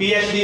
PhD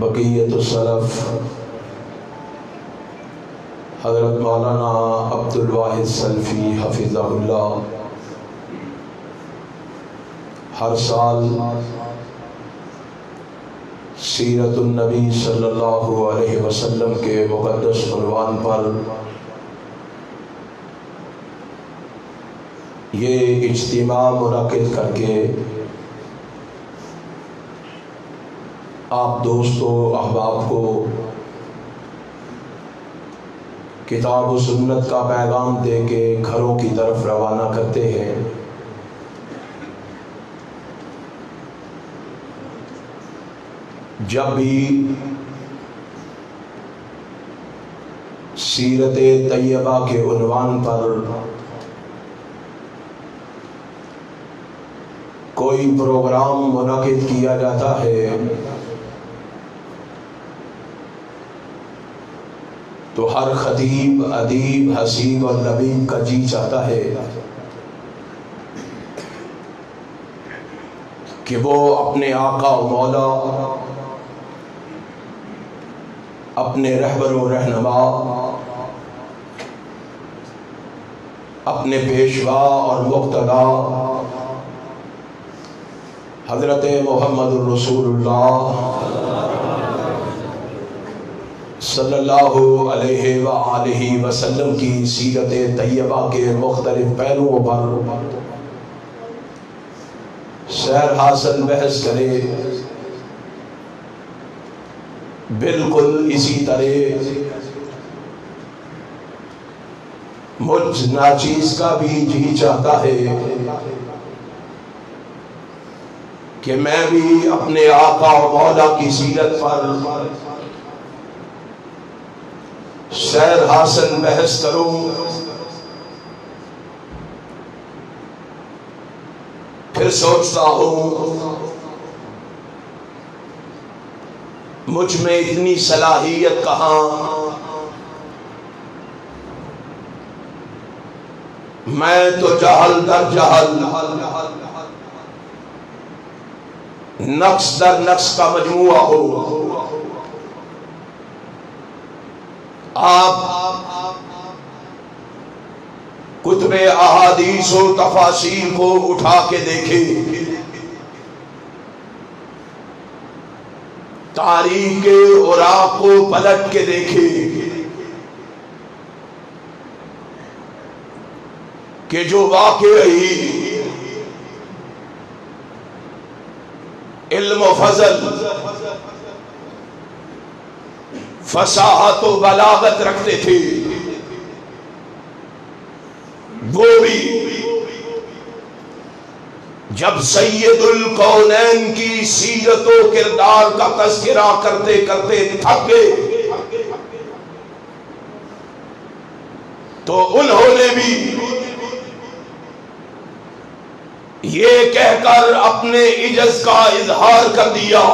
بقیت السلف حضرت مولانا عبد الواحد سلفی حفظہ اللہ ہر سال سیرت النبی صلی اللہ علیہ وسلم کے مقدس عنوان پر یہ اجتماع منعقد کر کے آپ دوستوں احباب کو کتاب و سنت کا پیغام دے کے گھروں کی طرف روانہ کرتے ہیں۔ جب بھی سیرت طیبہ کے عنوان پر کوئی پروگرام منعقد کیا جاتا ہے تو ہر خطیب، ادیب، حسیب اور لبیب کا جی چاہتا ہے کہ وہ اپنے آقا و مولا، اپنے رہبر و رہنما، اپنے پیشوا اور مقتدا حضرت محمد الرسول اللہ صلی اللہ علیہ وآلہ وسلم کی سیرت طیبہ کے مختلف پہلوؤں پر سیر حاصل بحث کرے۔ بالکل اسی طرح مجھ ناچیز کا بھی جی چاہتا ہے کہ میں بھی اپنے آقا و مولا کی سیرت پر سیر حاصل بحث کروں۔ پھر سوچتا ہوں مجھ میں اتنی صلاحیت کہاں، میں تو جہل در جہل، نقص در نقص کا مجموعہ ہوں۔ آپ کتب احادیث و تفاسیر کو اٹھا کے دیکھیں، تاریخ کے اوراق کو پلٹ کے دیکھیں کہ جو واقعی علم و فضل، فصاحت و بلاغت رکھتے تھے، وہ بھی جب سید الکونین کی سیرت و کردار کا تذکرہ کرتے کرتے تھک گئے تو انہوں نے بھی یہ کہہ کر اپنے عجز کا اظہار کر دیا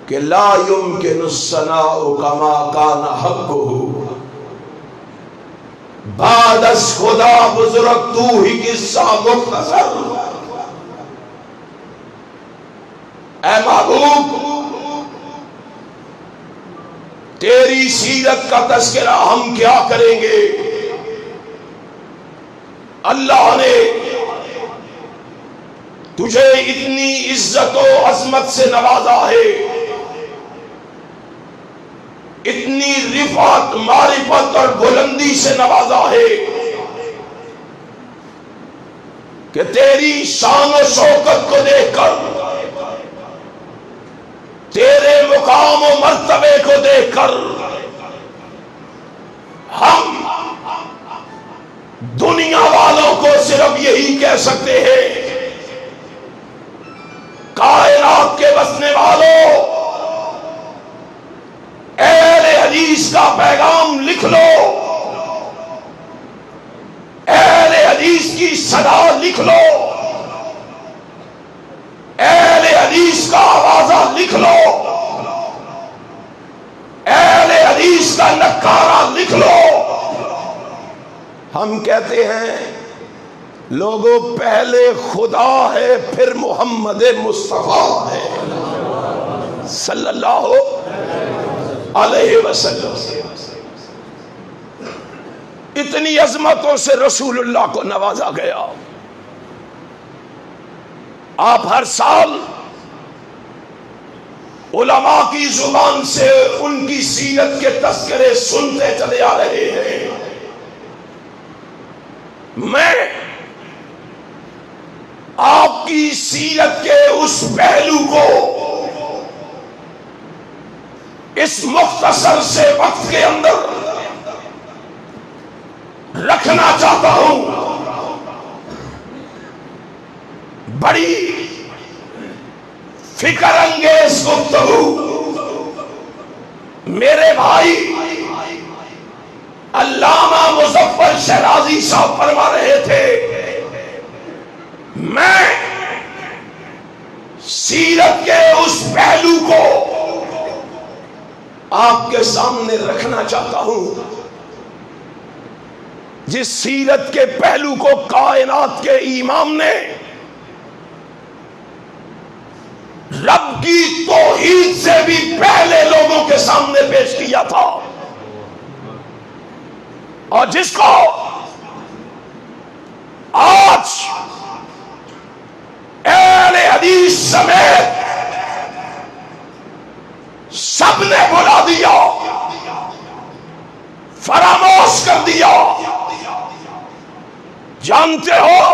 کہ لا يمكن الثناء كما كان حقه، بعد از خدا بزرگ تو ہی قصہ مختصر۔ اے محبوب، تیری سیرت کا تذکرہ ہم کیا کریں گے؟ اللہ نے تجھے اتنی عزت و عظمت سے نوازا ہے، اتنی رفعت، معرفت اور بلندی سے نوازا ہے کہ تیری شان و شوکت کو دیکھ کر، تیرے مقام و مرتبے کو دیکھ کر ہم دنیا والوں کو صرف یہی کہہ سکتے ہیں، کائنات کے بسنے والوں، اہل حدیث کا پیغام لکھ لو، اہل حدیث کی صدا لکھ لو، اہل حدیث کا آوازہ لکھ لو، اہل حدیث کا نکارہ لکھ لو۔ ہم کہتے ہیں لوگوں پہلے خدا ہے پھر محمد مصطفیٰ ہے صلی اللہ علیہ وسلم. اتنی عظمتوں سے رسول اللہ کو نوازا گیا. آپ ہر سال علماء کی زبان سے ان کی سیرت کے تذکرے سنتے چلے آ رہے ہیں. میں آپ کی سیرت کے اس پہلو کو اس مختصر سے وقت کے اندر رکھنا چاہتا ہوں. بڑی فکر انگیز گفتگو میرے بھائی علامہ مظفر شیرازی صاحب فرما رہے تھے. میں سیرت کے اس پہلو کو آپ کے سامنے رکھنا چاہتا ہوں جس سیرت کے پہلو کو کائنات کے امام نے رب کی توحید سے بھی پہلے لوگوں کے سامنے پیش کیا تھا اور جس کو آج اہل حدیث سمیت سب نے بلا دیا، فراموش کر دیا. جانتے ہو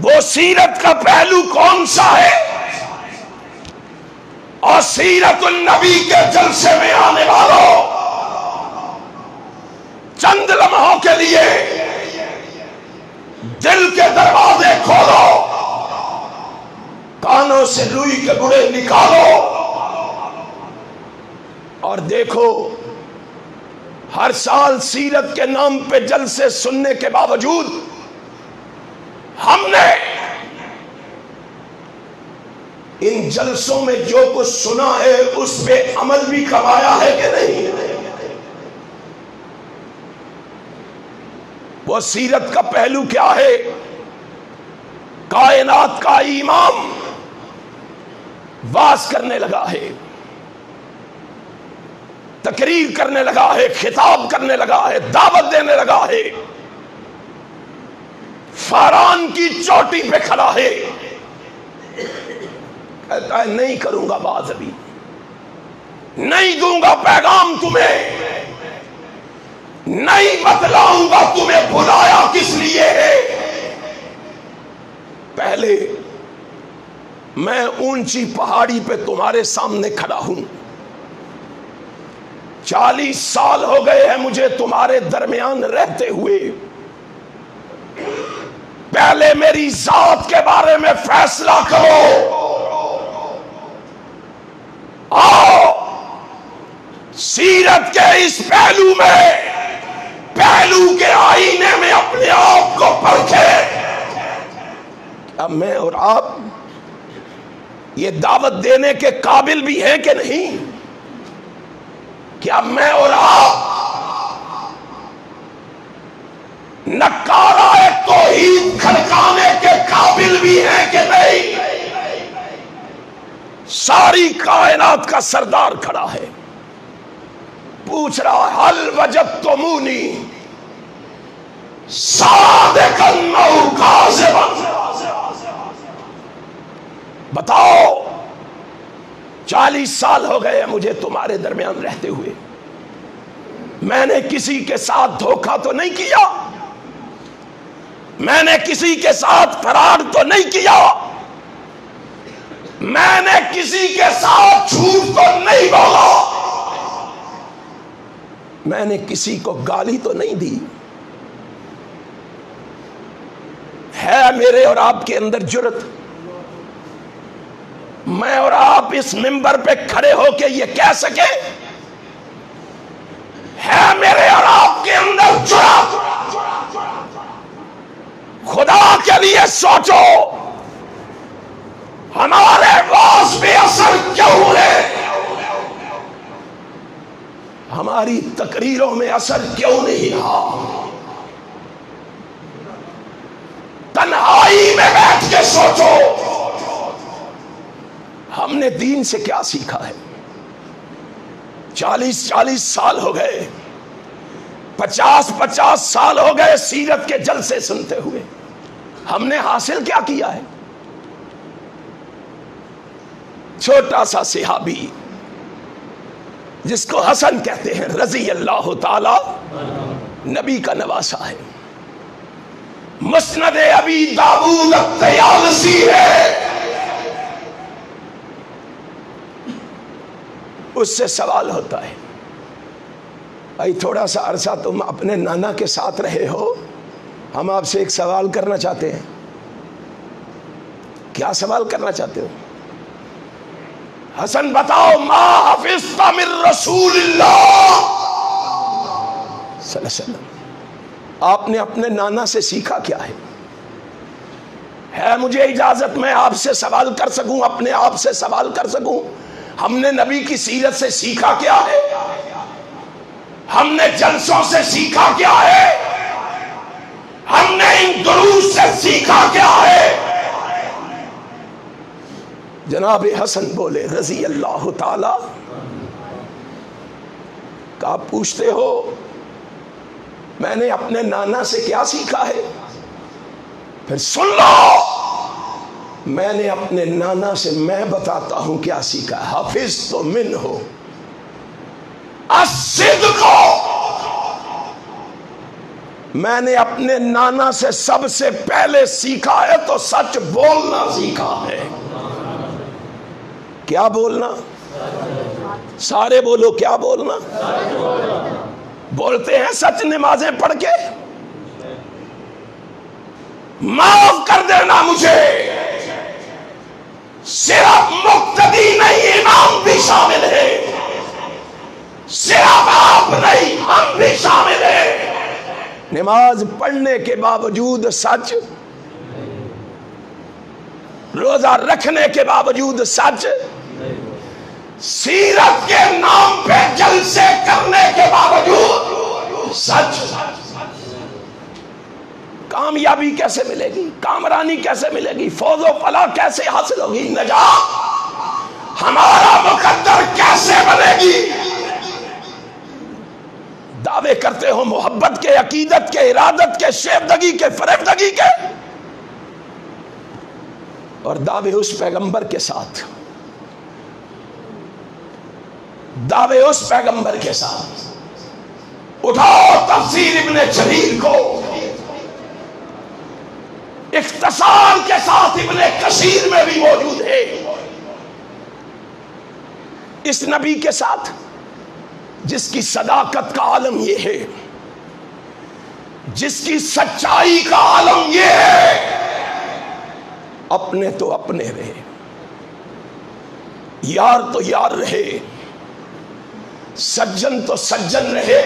وہ سیرت کا پہلو کون سا ہے؟ اور سیرت النبی کے جلسے میں آنے والوں چند لمحوں کے لیے دل کے دروازے کھولو، کانوں سے روئی کے گڑے نکالو اور دیکھو ہر سال سیرت کے نام پہ جلسے سننے کے باوجود ہم نے ان جلسوں میں جو کچھ سنا ہے اس پہ عمل بھی کروایا ہے کہ نہیں؟ وہ سیرت کا پہلو کیا ہے؟ کائنات کا امام واز کرنے لگا ہے، تقریر کرنے لگا ہے، خطاب کرنے لگا ہے، دعوت دینے لگا ہے، فاران کی چوٹی پہ کھڑا ہے، کہتا ہے نہیں کروں گا بات، ابھی نہیں دوں گا پیغام تمہیں، نہیں بتلاؤں گا تمہیں بلایا کس لیے ہے. پہلے میں اونچی پہاڑی پہ تمہارے سامنے کھڑا ہوں، 40 سال ہو گئے ہیں مجھے تمہارے درمیان رہتے ہوئے. پہلے میری ذات کے بارے میں فیصلہ کرو، آؤ سیرت کے اس پہلو میں، پہلو کے آئینے میں اپنے آپ کو پرکھے. اب میں اور آپ یہ دعوت دینے کے قابل بھی ہیں کہ نہیں؟ کیا میں اور آپ نکارہ توحید کھڑکانے کے قابل بھی ہیں کہ نہیں؟ ساری کائنات کا سردار کھڑا ہے، پوچھ رہا حل وجدتمونی صادقا او کاذبا، بتاؤ 40 سال ہو گئے مجھے تمہارے درمیان رہتے ہوئے، میں نے کسی کے ساتھ دھوکہ تو نہیں کیا، میں نے کسی کے ساتھ فراڈ تو نہیں کیا، میں نے کسی کے ساتھ جھوٹ تو نہیں بولا، میں نے کسی کو گالی تو نہیں دی. ہے میرے اور آپ کے اندر جرت؟ میں اور آپ اس منبر پہ کھڑے ہو کے یہ کہہ سکے؟ ہے میرے اور آپ کے اندر جرت؟ خدا کے لیے سوچو، ہمارے واز پہ اثر کیوں ہے؟ ہماری تقریروں میں اثر کیوں نہیں رہا؟ تنہائی میں بیٹھ کے سوچو ہم نے دین سے کیا سیکھا ہے؟ 40 سال ہو گئے، 50 سال ہو گئے سیرت کے جلسے سنتے ہوئے، ہم نے حاصل کیا کیا ہے؟ چھوٹا سا صحابی جس کو حسن کہتے ہیں رضی اللہ تعالی، نبی کا نواسا ہے، مسند ابی داؤد الطیالسی ہے، اس سے سوال ہوتا ہے بھائی تھوڑا سا عرصہ تم اپنے نانا کے ساتھ رہے ہو، ہم آپ سے ایک سوال کرنا چاہتے ہیں۔ کیا سوال کرنا چاہتے ہو؟ حسن بتاؤ، ما حفظت من رسول اللہ صلی اللہ علیہ وسلم، آپ نے اپنے نانا سے سیکھا کیا ہے مجھے اجازت میں آپ سے سوال کر سکوں، اپنے آپ سے سوال کر سکوں، ہم نے نبی کی سیرت سے سیکھا کیا ہے؟ ہم نے جلسوں سے سیکھا کیا ہے؟ ہم نے ان دروس سے سیکھا کیا ہے؟ جناب حسن بولے رضی اللہ تعالی کہ آپ پوچھتے ہو میں نے اپنے نانا سے کیا سیکھا ہے؟ پھر سن لو، میں نے اپنے نانا سے میں بتاتا ہوں کیا سیکھا ہے۔ حفظت منہ الصدق، میں نے اپنے نانا سے سب سے پہلے سیکھا ہے تو سچ بولنا سیکھا ہے۔ کیا بولنا؟ سارے بولو، کیا بولنا؟ بولتے ہیں سچ نمازیں پڑھ کے؟ معاف کر دینا مجھے، صرف مقتدی نہیں امام بھی شامل ہے، صرف آپ نہیں ہم بھی شامل ہیں۔ نماز پڑھنے کے باوجود سچ، روزہ رکھنے کے باوجود سچ، سیرت کے نام پہ جلسے کرنے کے باوجود سچ۔ کامیابی کیسے ملے گی؟ کامرانی کیسے ملے گی؟ فوز و فلاح کیسے حاصل ہوگی؟ نجات ہمارا مقدر کیسے بنے گی؟ دعوے کرتے ہو محبت کے، عقیدت کے، ارادت کے، شیفدگی کے، فریبدگی کے، اور دعوے اس پیغمبر کے ساتھ، دعوے اس پیغمبر کے ساتھ۔ اٹھاؤ تفسیر ابن جریر کو، اختصار کے ساتھ ابن کثیر میں بھی موجود ہے، اس نبی کے ساتھ جس کی صداقت کا عالم یہ ہے، جس کی سچائی کا عالم یہ ہے، اپنے تو اپنے رہے، یار تو یار رہے، سجن تو سجن رہے،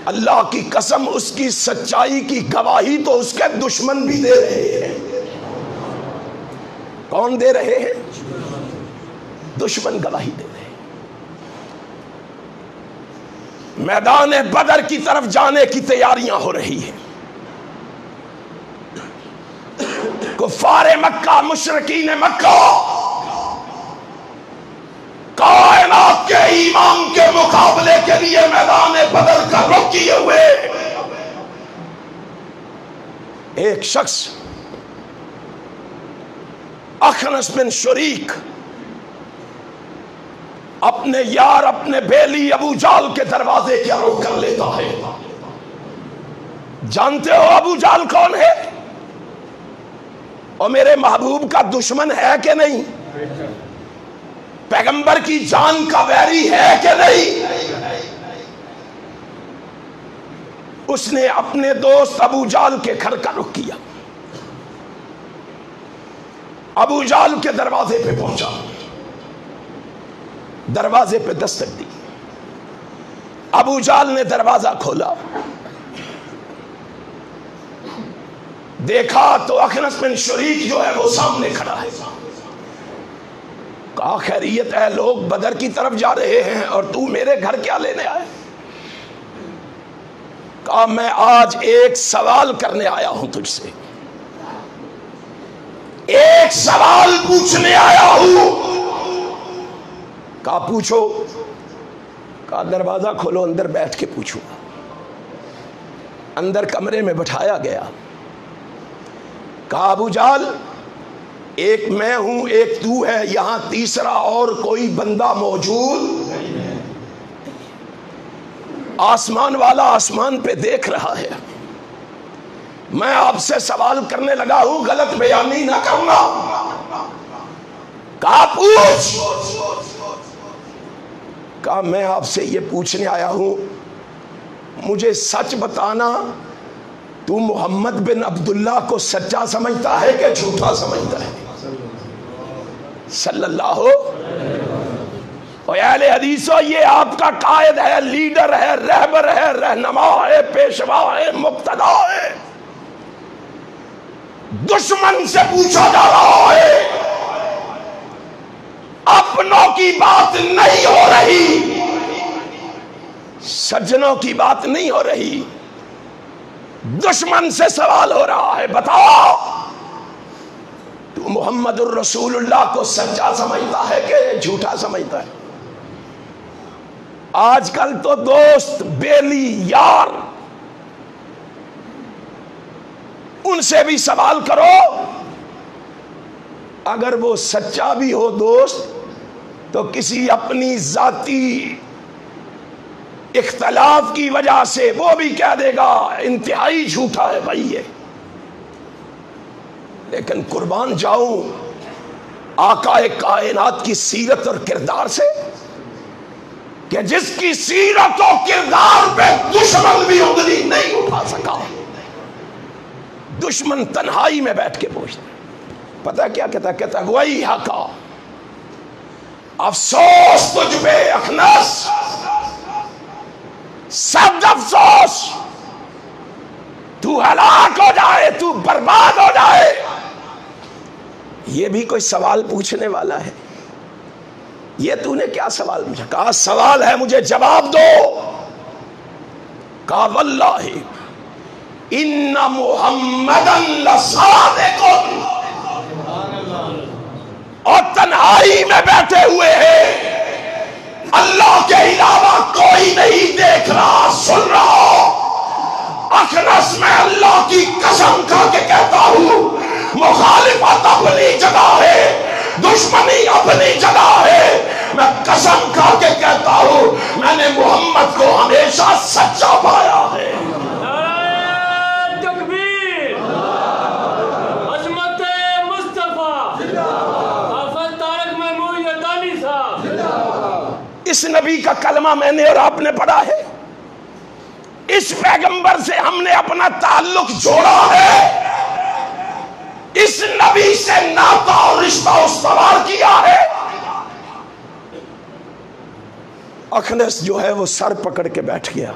اللہ کی قسم اس کی سچائی کی گواہی تو اس کے دشمن بھی دے رہے ہیں۔ کون دے رہے ہیں؟ دشمن گواہی دے رہے ہیں۔ میدان بدر کی طرف جانے کی تیاریاں ہو رہی ہیں، کفار مکہ، مشرکین مکہ کائنات کے ایمان کے مقابلے کے لیے میدان بدر کا رخ کیے ہوئے ایک شخص اخنس بن شریک اپنے یار، اپنے بیلی ابو جال کے دروازے کیا رخ کر لیتا ہے۔ جانتے ہو ابو جال کون ہے؟ اور میرے محبوب کا دشمن ہے کہ نہیں؟ پیغمبر کی جان کا ویری ہے کہ نہیں؟ اس نے اپنے دوست ابو جال کے گھر کا رخ کیا، ابو جال کے دروازے پہ پہنچا، دروازے پہ دستک دی، ابو جال نے دروازہ کھولا، دیکھا تو اخنس بن شریک جو ہے وہ سامنے کھڑا ہے۔ کہا خیریت ہے، لوگ بدر کی طرف جا رہے ہیں اور تو میرے گھر کیا لینے آئے؟ کہا میں آج ایک سوال کرنے آیا ہوں تجھ سے۔ ایک سوال پوچھنے آیا ہوں. کہا پوچھو. کہا دروازہ کھولو اندر بیٹھ کے پوچھو. اندر کمرے میں بٹھایا گیا. کہا ابو جہل ایک میں ہوں ایک تو ہے, یہاں تیسرا اور کوئی بندہ موجود. آسمان والا آسمان پہ دیکھ رہا ہے. میں آپ سے سوال کرنے لگا ہوں, غلط بیانی نہ کرنا. کہا پوچھ. کہا میں آپ سے یہ پوچھنے آیا ہوں, مجھے سچ بتانا, تو محمد بن عبداللہ کو سچا سمجھتا ہے کہ جھوٹا سمجھتا ہے؟ صلی اللہ ہو. اور اہل حدیثو یہ آپ کا قائد ہے, لیڈر ہے, رہبر ہے, رہنما ہے, پیشوا ہے, مقتدا ہے. دشمن سے پوچھا جا رہا ہے, اپنوں کی بات نہیں ہو رہی, سجنوں کی بات نہیں ہو رہی, دشمن سے سوال ہو رہا ہے. بتاؤ تو محمد الرسول اللہ کو سچا سمجھتا ہے کہ جھوٹا سمجھتا ہے؟ آج کل تو دوست, بیلی, یار, ان سے بھی سوال کرو, اگر وہ سچا بھی ہو دوست تو کسی اپنی ذاتی اختلاف کی وجہ سے وہ بھی کہہ دے گا انتہائی جھوٹا ہے بھائی یہ. لیکن قربان جاؤں آقا کائنات کی سیرت اور کردار سے, کہ جس کی سیرت و کردار پہ دشمن بھی انگلی نہیں اٹھا سکا. دشمن تنہائی میں بیٹھ کے پوچھتا, پتہ کیا کہتا؟ کہتا وہی حقا, افسوس تجھ پہ اخنس, سب افسوس, تو ہلاک ہو جائے, تو برباد ہو جائے. یہ بھی کوئی سوال پوچھنے والا ہے؟ یہ تو نے کیا سوال پوچھا؟ کہا سوال ہے مجھے جواب دو. کہا واللہ ان محمدن لصادق, اور تنہائی میں بیٹھے ہوئے ہیں, اللہ کے علاوہ کوئی نہیں دیکھ رہا سن رہا. اخنس میں اللہ کی قسم کھا کے کہتا ہوں, مخالفت اپنی جگہ ہے, دشمنی اپنی جگہ ہے. میں قسم کھا کے کہتا ہوں میں نے محمد کو ہمیشہ سچا پایا ہے. اس نبی کا کلمہ میں نے اور آپ نے پڑھا ہے, اس پیغمبر سے ہم نے اپنا تعلق جوڑا ہے, اس نبی سے ناتا اور رشتہ استوار کیا ہے. اخنس جو ہے وہ سر پکڑ کے بیٹھ گیا.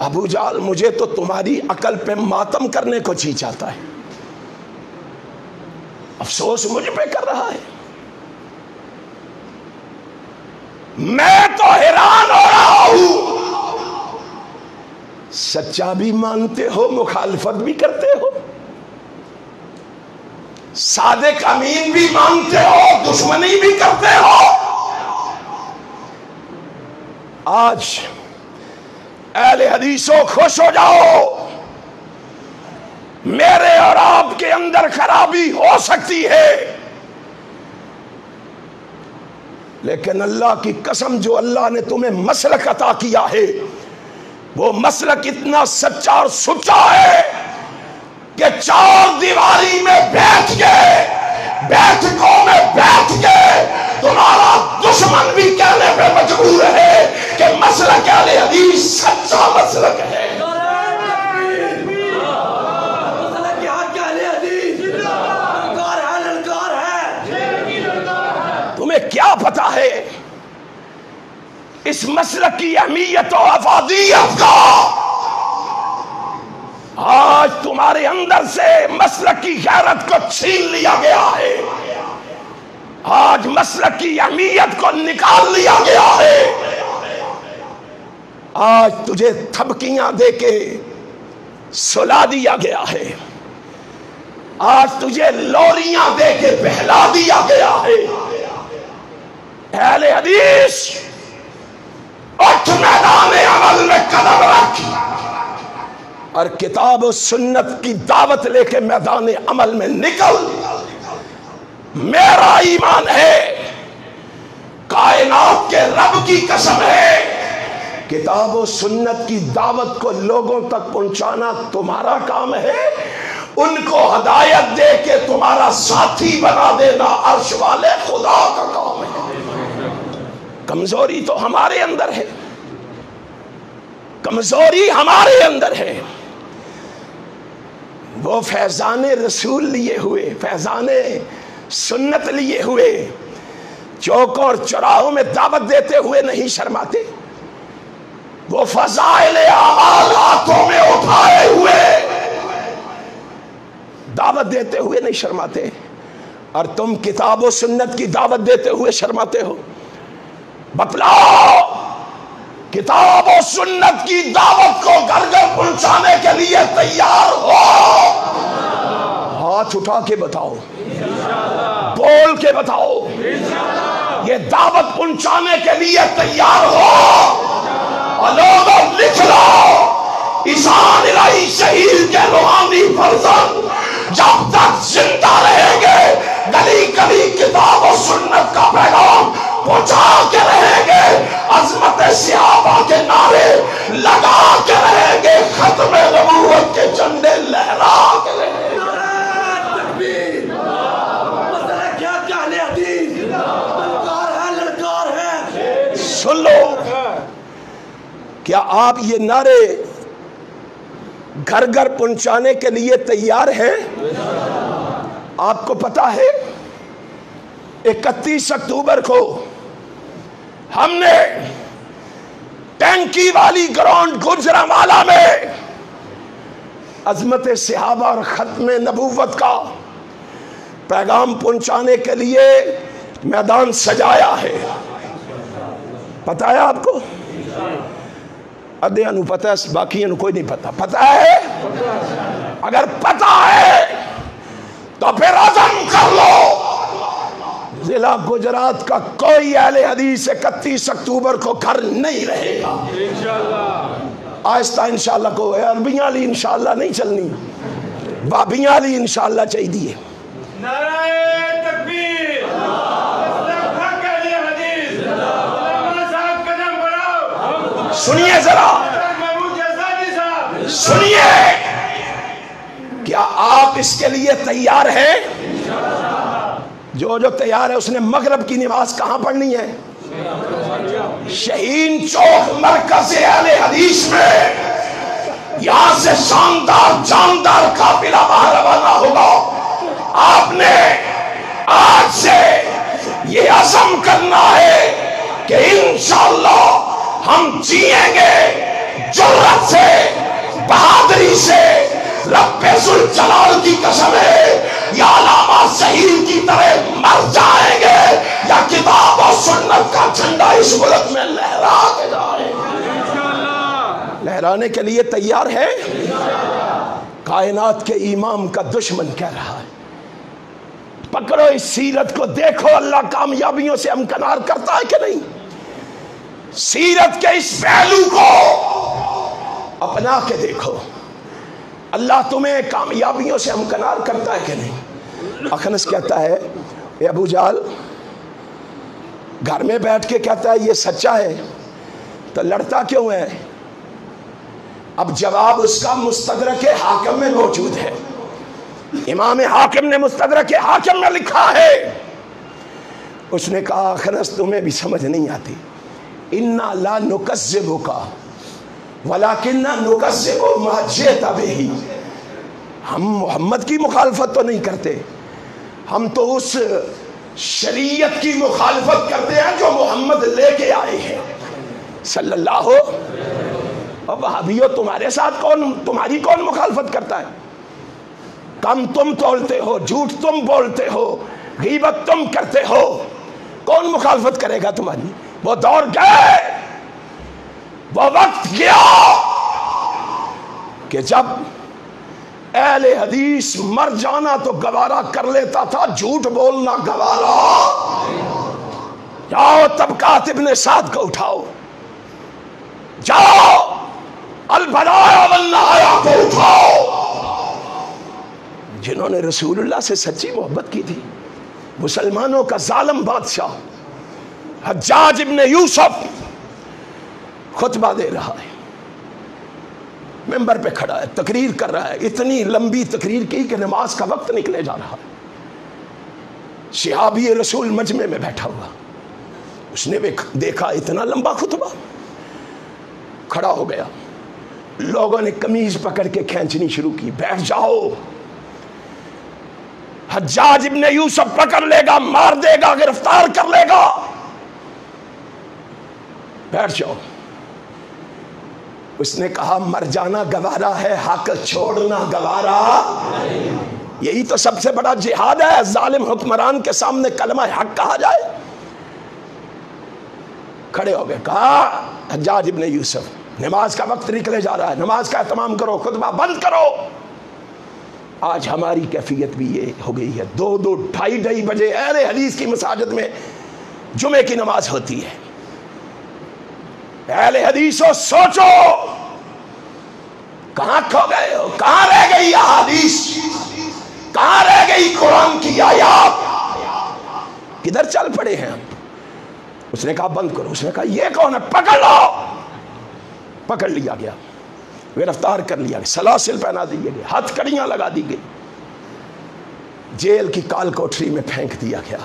ابو جہل مجھے تو تمہاری عقل پہ ماتم کرنے کو جی چاہتا ہے, افسوس مجھ پہ کر رہا ہے. میں تو حیران ہو رہا ہوں, سچا بھی مانتے ہو, مخالفت بھی کرتے ہو, صادق امین بھی مانتے ہو, دشمنی بھی کرتے ہو. آج اہل حدیثوں خوش ہو جاؤ, میرے اور آپ کے اندر خرابی ہو سکتی ہے, لیکن اللہ کی قسم جو اللہ نے تمہیں مسلک عطا کیا ہے وہ مسلک اتنا سچا اور سچا ہے کہ چار دیواری میں بیٹھ کے, بیٹھکوں میں بیٹھ کے تمہارا دشمن بھی کہنے پہ مجبور ہے کہ مسلک اہل حدیث سچا مسلک ہے. تمہیں کیا پتا ہے اس مسلک کی اہمیت و افادیت کا؟ آج تمہارے اندر سے مسلک کی غیرت کو چھین لیا گیا ہے, آج مسلک کی اہمیت کو نکال لیا گیا ہے. آج تجھے تھپکیاں دے کے سلا دیا گیا ہے. آج تجھے لوریاں دے کے بہلا دیا گیا ہے۔ اہل حدیث اٹھ میدان عمل میں قدم رکھ اور کتاب و سنت کی دعوت لے کے میدان عمل میں نکل۔ میرا ایمان ہے، کائنات کے رب کی قسم ہے، کتاب و سنت کی دعوت کو لوگوں تک پہنچانا تمہارا کام ہے، ان کو ہدایت دے کے تمہارا ساتھی بنا دینا عرش والے خدا کا کام ہے۔ کمزوری تو ہمارے اندر ہے، کمزوری ہمارے اندر ہے۔ وہ فیضان رسول لیے ہوئے، فیضان سنت لیے ہوئے، چوکوں اور چوراہوں میں دعوت دیتے ہوئے نہیں شرماتے، وہ فضائل اعمال ہاتھوں میں اٹھائے ہوئے دعوت دیتے ہوئے نہیں شرماتے، اور تم کتاب و سنت کی دعوت دیتے ہوئے شرماتے ہو۔ بتلاؤ، کتاب و سنت کی دعوت کو گھر گھر پہنچانے کے لیے تیار ہو؟ ہاتھ اٹھا کے بتاؤ، بول کے بتاؤ، یہ دعوت پہنچانے کے لیے تیار ہو؟ اور لوگوں لکھ لو، عیسیٰ الہی شہید کے روحانی فرزند جب تک زندہ رہیں گے گلی گلی کتاب و سنت کا پیغام پہنچا کے رہیں گے، عظمت صحابہ کے نعرے لگا کے رہیں گے، ختم نبوت کے جھنڈے لہرا کے رہیں گے۔ سن لو، کیا آپ یہ نعرے گھر گھر پہنچانے کے لیے تیار ہیں؟ آپ کو پتا ہے 31 اکتوبر کو ہم نے ٹینکی والی گراؤنڈ گجرانوالہ میں عظمت صحابہ اور ختم نبوت کا پیغام پہنچانے کے لیے میدان سجایا ہے۔ پتا ہے آپ کو؟ ادھے انو پتا ہے، باقی انو کوئی نہیں پتا۔ پتا ہے؟ اگر پتا ہے تو پھر عزم کر لو، ضلع گجرات کا کوئی اہل حدیث 31 اکتوبر کو گھر نہیں رہے گا۔ آہستہ انشاءاللہ کو عربیاں لی انشاءاللہ نہیں چلنی، بابیاں لی انشاءاللہ چاہیے۔ نعرہ تکبیر، سنیے ذرا، سنیے، کیا آپ اس کے لیے تیار ہیں؟ جو تیار ہے اس نے مغرب کی نماز کہاں پڑھنی ہے؟ شہین چوک مرکز اہل حدیث میں، یہاں سے شاندار جاندار قافلہ باہر روانہ ہوگا۔ آپ نے آج سے یہ عزم کرنا ہے کہ انشاءاللہ ہم جیئیں گے جرأت سے، بہادری سے، رب ذوالجلال کی قسم ہے، یا علامہ ظہیر کی طرح مر جائیں گے یا کتاب و سنت کا جھنڈا اس ملک میں لہرا کے جائیں گے۔ لہرانے کے لیے تیار ہے؟ کائنات کے امام کا دشمن کہہ رہا ہے پکڑو اس سیرت کو، دیکھو اللہ کامیابیوں سے امکنار کرتا ہے کہ نہیں۔ سیرت کے اس پہلو کو اپنا کے دیکھو، اللہ تمہیں کامیابیوں سے امکنار کرتا ہے کہ نہیں۔ اخنس کہتا ہے اے ابو جہل، گھر میں بیٹھ کے کہتا ہے یہ سچا ہے تو لڑتا کیوں ہے؟ اب جواب اس کا مستدرک حاکم میں موجود ہے۔ امام حاکم نے مستدرک حاکم میں لکھا ہے، اس نے کہا اخنس تمہیں بھی سمجھ نہیں آتی، اِنَّا لَا نُكَذِّبُكَ وَلَكِنَّا نُكَذِّبُ مَا جِئْتَ بِهِ۔ ہم محمد کی مخالفت تو نہیں کرتے، ہم تو اس شریعت کی مخالفت کرتے ہیں جو محمد لے کے آئے ہیں صلی اللہ ہو۔ اب وہابیو تمہارے ساتھ تمہاری کون مخالفت کرتا ہے؟ کم تم تولتے ہو، جھوٹ تم بولتے ہو، غیبت تم کرتے ہو، کون مخالفت کرے گا تمہاری؟ وہ دور گئے، وہ وقت گیا کہ جب اہل حدیث مر جانا تو گوارا کر لیتا تھا، جھوٹ بولنا گوارا۔ جاؤ طبقات ابن سعد کو اٹھاؤ، جاؤ البدایہ والنہایہ کو اٹھاؤ، جنہوں نے رسول اللہ سے سچی محبت کی تھی۔ مسلمانوں کا ظالم بادشاہ حجاج ابن یوسف خطبہ دے رہا ہے، ممبر پہ کھڑا ہے، تقریر کر رہا ہے، اتنی لمبی تقریر کی کہ نماز کا وقت نکلے جا رہا ہے۔ صحابی رسول مجمع میں بیٹھا ہوا، اس نے بھی دیکھا اتنا لمبا خطبہ، کھڑا ہو گیا، لوگوں نے قمیض پکڑ کے کھینچنی شروع کی، بیٹھ جاؤ، حجاج ابن یوسف پکڑ لے گا، مار دے گا، گرفتار کر لے گا، بیٹھ جاؤ۔ اس نے کہا مر جانا گوارا ہے، حق چھوڑنا گوارا۔ یہی تو سب سے بڑا جہاد ہے، ظالم حکمران کے سامنے کلمہ حق کہا جائے۔ کھڑے ہو گئے، کہا حجاج ابن یوسف نماز کا وقت نکلے جا رہا ہے، نماز کا اہتمام کرو، خطبہ بند کرو۔ آج ہماری کیفیت بھی یہ ہو گئی ہے، 2-2 ڈھائی بجے اہل حدیث کی مساجد میں جمعے کی نماز ہوتی ہے۔ اہل حدیثوں سوچو، کہاں کھو گئے ہو؟ کہاں رہ گئی احادیث؟ کہاں رہ گئی قرآن کی آیات؟ کدھر چل پڑے ہیں ہم؟ اس نے کہا بند کرو۔ اس نے کہا یہ کون ہے؟ پکڑ لو۔ پکڑ لیا گیا، گرفتار کر لیا گیا، سلاسل پہنا دیے گئے، ہتھ کڑیاں لگا دی گئی، جیل کی کال کوٹری میں پھینک دیا گیا۔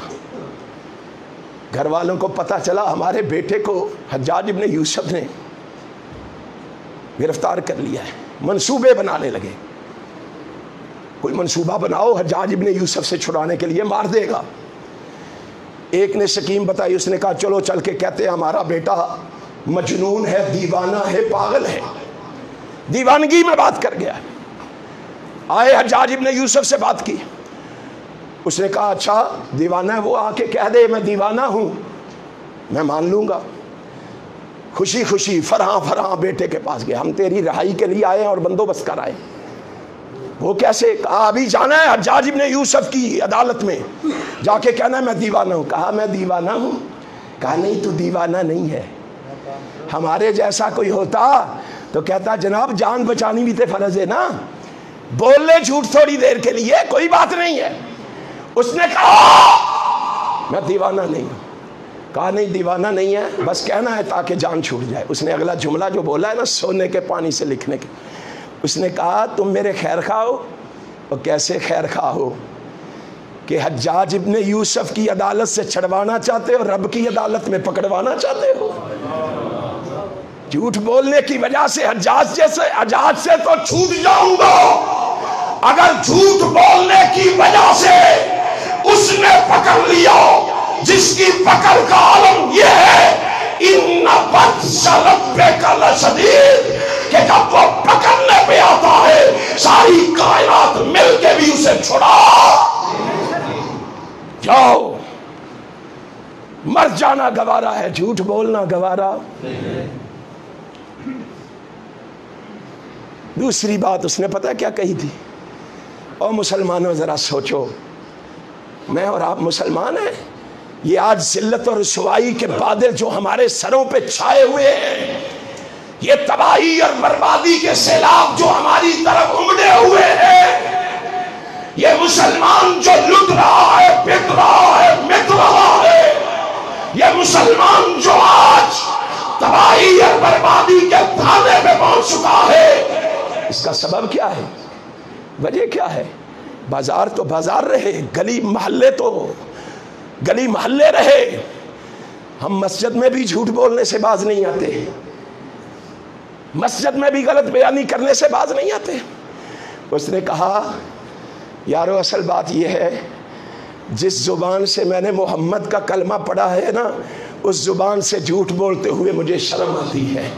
گھر والوں کو پتا چلا ہمارے بیٹے کو حجاج ابن یوسف نے گرفتار کر لیا ہے، منصوبے بنانے لگے، کوئی منصوبہ بناؤ حجاج ابن یوسف سے چھڑانے کے لیے، مار دے گا۔ ایک نے سکیم بتائی، اس نے کہا چلو چل کے کہتے ہیں ہمارا بیٹا مجنون ہے، دیوانہ ہے، پاگل ہے، دیوانگی میں بات کر گیا۔ آئے حجاج ابن یوسف سے بات کی، اس نے کہا اچھا دیوانہ ہے، وہ آ کے کہہ دے میں دیوانہ ہوں، میں مان لوں گا۔ خوشی خوشی فرحاں بیٹے کے پاس گئے، ہم تیری رہائی کے لیے آئے اور بندوبست کر آئے۔ وہ کیسے؟ کہا ابھی جانا ہے حجاج ابن یوسف کی عدالت میں، جا کے کہنا ہے میں دیوانہ ہوں۔ کہا میں دیوانہ ہوں؟ کہا نہیں تو دیوانہ نہیں ہے، ہمارے جیسا کوئی ہوتا تو کہتا جناب جان بچانی بھی تے فرض ہے نا، بول لے جھوٹ تھوڑی دیر کے لیے، کوئی بات نہیں ہے۔ اس نے کہا میں دیوانہ نہیں ہوں۔ کہا نہیں دیوانہ نہیں ہے، بس کہنا ہے تاکہ جان چھوٹ جائے۔ اس نے اگلا جملہ جو بولا ہے نا سونے کے پانی سے لکھنے کے، اس نے کہا تم میرے خیر خواہ ہو؟ اور کیسے خیر خواہ ہو کہ حجاج ابن یوسف کی عدالت سے چھڑوانا چاہتے ہو، رب کی عدالت میں پکڑوانا چاہتے ہو؟ جھوٹ بولنے کی وجہ سے حجاج سے تو چھوٹ جاؤں گا، اگر جھوٹ بولنے کی وجہ سے اس نے پکڑ لیا جس کی پکڑ کا عالم یہ ہے ان بطش ربک لشدید، کہ جب وہ پکڑنے پہ آتا ہے ساری کائنات مل کے بھی اسے چھڑا۔ جاؤ، مر جانا گوارا ہے، جھوٹ بولنا گوارا۔ دوسری بات اس نے پتہ کیا کہی تھی؟ اور مسلمانوں ذرا سوچو، میں اور آپ مسلمان ہیں، یہ آج ذلت اور رسوائی کے بادل جو ہمارے سروں پہ چھائے ہوئے ہیں، یہ تباہی اور بربادی کے سیلاب جو ہماری طرف امڑے ہوئے ہیں، یہ مسلمان جو لٹ رہا ہے، پٹ رہا ہے، مٹ رہا ہے، یہ مسلمان جو آج تباہی اور بربادی کے دھانے پہ پہنچ چکا ہے، اس کا سبب کیا ہے؟ وجہ کیا ہے؟ بازار تو بازار رہے، گلی محلے تو گلی محلے رہے، ہم مسجد میں بھی جھوٹ بولنے سے باز نہیں آتے، مسجد میں بھی غلط بیانی کرنے سے باز نہیں آتے۔ اس نے کہا یارو اصل بات یہ ہے، جس زبان سے میں نے محمد کا کلمہ پڑھا ہے نا، اس زبان سے جھوٹ بولتے ہوئے مجھے شرم آتی ہے،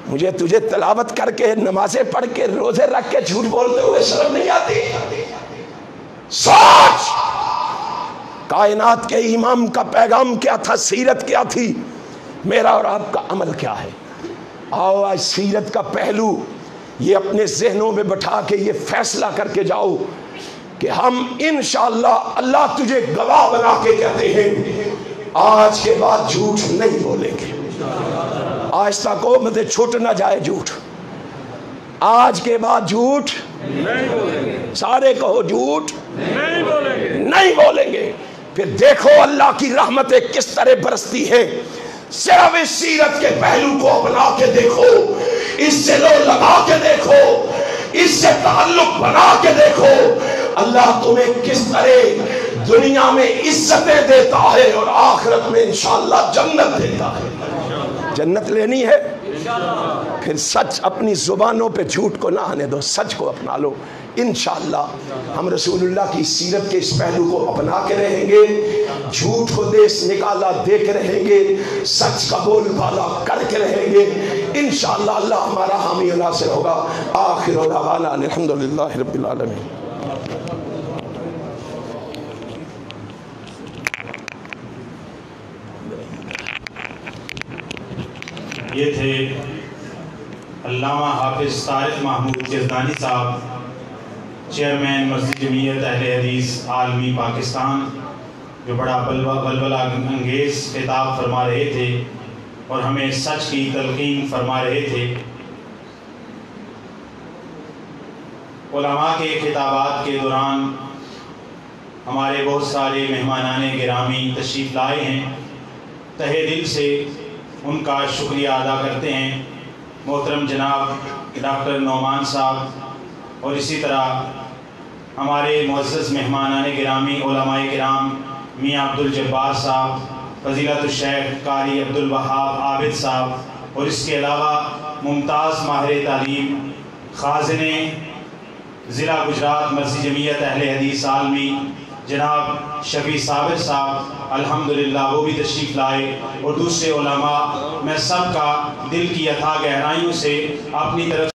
مجھے تجھے تلاوت کر کے نمازیں پڑھ کے روزے رکھ کے جھوٹ بولتے ہوئے شرم نہیں آتی؟ سوچ، کائنات کے امام کا پیغام کیا تھا، سیرت کیا تھی، میرا اور آپ کا عمل کیا ہے؟ آؤ آج سیرت کا پہلو یہ اپنے ذہنوں میں بٹھا کے یہ فیصلہ کر کے جاؤ کہ ہم انشاءاللہ، اللہ تجھے گواہ بنا کے کہتے ہیں، آج کے بعد جھوٹ نہیں بولیں گے۔ آہستہ کو مجھے چھوٹ نہ جائے جھوٹ، آج کے بعد جھوٹ نہیں بولیں گے، سارے کہو جھوٹ نہیں بولیں گے۔ پھر دیکھو اللہ کی رحمتیں کس طرح برستی ہیں، صرف اس سیرت کے پہلو کو اپنا کے دیکھو، اس سے لو لگا کے دیکھو، اس سے تعلق بنا کے دیکھو، اللہ تمہیں کس طرح دنیا میں عزتیں دیتا ہے اور آخرت میں انشاءاللہ جنت دیتا ہے۔ جنت لینی ہے، پھر سچ اپنی زبانوں پہ جھوٹ کو نہ آنے دو، سچ کو اپنا لو۔ انشاءاللہ ہم رسول اللہ کی سیرت کے اس پہلو کو اپنا کے رہیں گے، جھوٹ کو دیس نکالا دے کے رہیں گے، سچ کا بول بالا کر کے رہیں گے، انشاءاللہ اللہ ہمارا حامی و ناصر ہوگا۔ آخر دعوانا الحمدللہ رب العالمین۔ یہ تھے علامہ حافظ طارق محمود یزدانی صاحب، چیئرمین مسجد جمعیت اہل حدیث عالمی پاکستان، جو بڑا بلبلہ انگیز خطاب فرما رہے تھے اور ہمیں سچ کی تلقین فرما رہے تھے۔ علماء کے خطابات کے دوران ہمارے بہت سارے مہمانان گرامی تشریف لائے ہیں، تہہ دل سے ان کا شکریہ ادا کرتے ہیں۔ محترم جناب ڈاکٹر نعمان صاحب اور اسی طرح ہمارے معزز مہمانان گرامی علماء کرام میاں عبدالجبار صاحب، فضیلت الشیخ قاری عبدالوہاب عابد صاحب، اور اس کے علاوہ ممتاز ماہر تعلیم خازن ضلع گجرات مرضی جمعیت اہل حدیث عالمی جناب شفیع صابر صاحب، الحمدللہ وہ بھی تشریف لائے، اور دوسرے علماء، میں سب کا دل کی اتھاہ گہرائیوں سے اپنی طرف